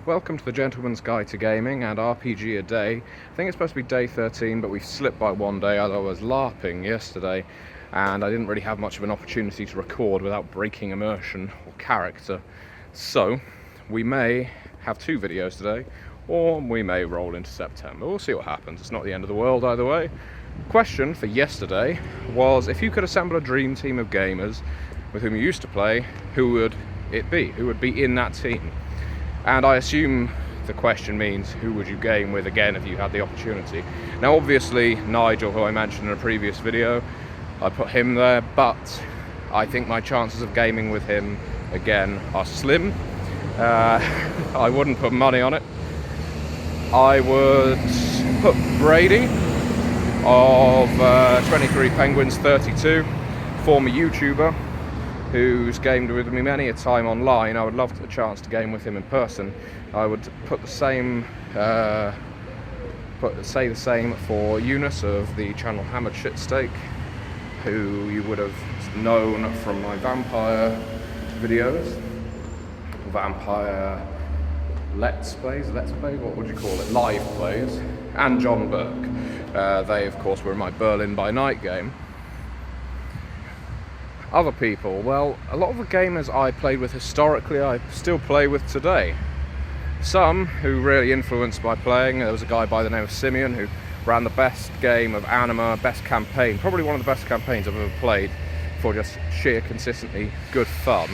welcome to the Gentleman's Guide to Gaming and RPG a Day. I think it's supposed to be day 13, but we've slipped by one day as I was LARPing yesterday and I didn't really have much of an opportunity to record without breaking immersion or character. So, we may have two videos today, or we may roll into September. We'll see what happens. It's not the end of the world either way. Question for yesterday was, if you could assemble a dream team of gamers with whom you used to play, who would it be? Who would be in that team? And I assume the question means, who would you game with again if you had the opportunity? Now obviously Nigel, who I mentioned in a previous video, I put him there, but I think my chances of gaming with him again are slim. I wouldn't put money on it. I would put Brady of 23 Penguins 32, former YouTuber, who's gamed with me many a time online. I would love the chance to game with him in person. I would put the same, say the same for Eunice of the channel Hammered Shitsteak, who you would have known from my vampire videos, vampire let's plays, what would you call it, live plays, and John Burke. They of course were in my Berlin by Night game. Other people, well, a lot of the gamers I played with historically I still play with today. Some who really influenced my playing, there was a guy by the name of Simeon who ran the best game of Anima, best campaign, probably one of the best campaigns I've ever played for just sheer consistently good fun.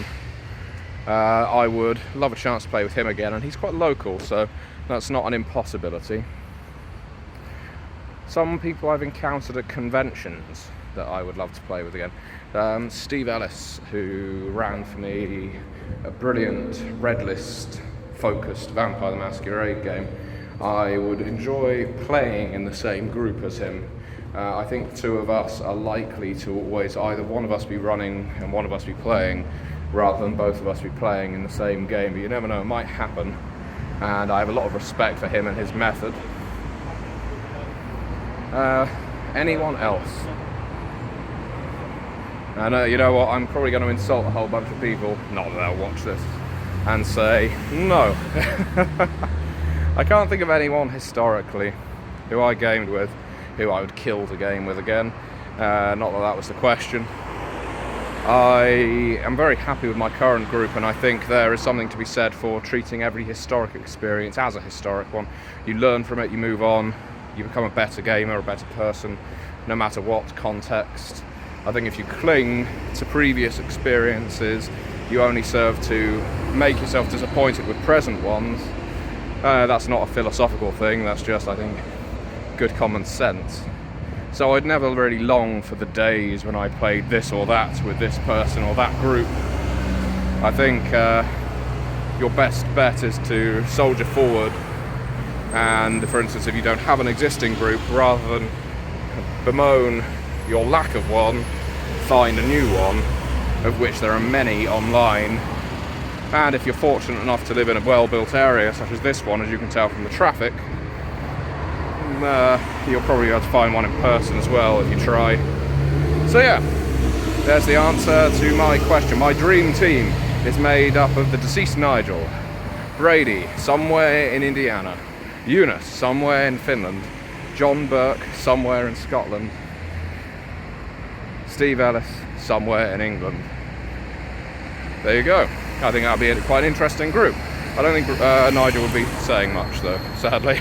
I would love a chance to play with him again, and he's quite local, so that's not an impossibility. Some people I've encountered at conventions that I would love to play with again. Steve Ellis, who ran for me a brilliant Red List focused Vampire the Masquerade game. I would enjoy playing in the same group as him. I think the two of us are likely to always either one of us be running and one of us be playing, rather than both of us be playing in the same game, but you never know, it might happen. And I have a lot of respect for him and his method. Anyone else? And you know what, I'm probably going to insult a whole bunch of people, not that they'll watch this, and say, no. I can't think of anyone historically who I gamed with, who I would kill to game with again. Not that that was the question. I am very happy with my current group, and I think there is something to be said for treating every historic experience as a historic one. You learn from it, you move on, you become a better gamer, a better person, no matter what context. I think if you cling to previous experiences, you only serve to make yourself disappointed with present ones. That's not a philosophical thing, that's just, I think, good common sense. So I'd never really long for the days when I played this or that with this person or that group. I think your best bet is to soldier forward, and for instance, if you don't have an existing group, rather than bemoan your lack of one, find a new one, of which there are many online. And if you're fortunate enough to live in a well-built area such as this one, as you can tell from the traffic, you'll probably be able to find one in person as well if you try. So yeah, there's the answer to my question. My dream team is made up of the deceased Nigel, Brady, somewhere in Indiana, Eunice, somewhere in Finland, John Burke, somewhere in Scotland, Steve Ellis, somewhere in England. There you go. I think that'll be quite an interesting group. I don't think Nigel would be saying much though, sadly.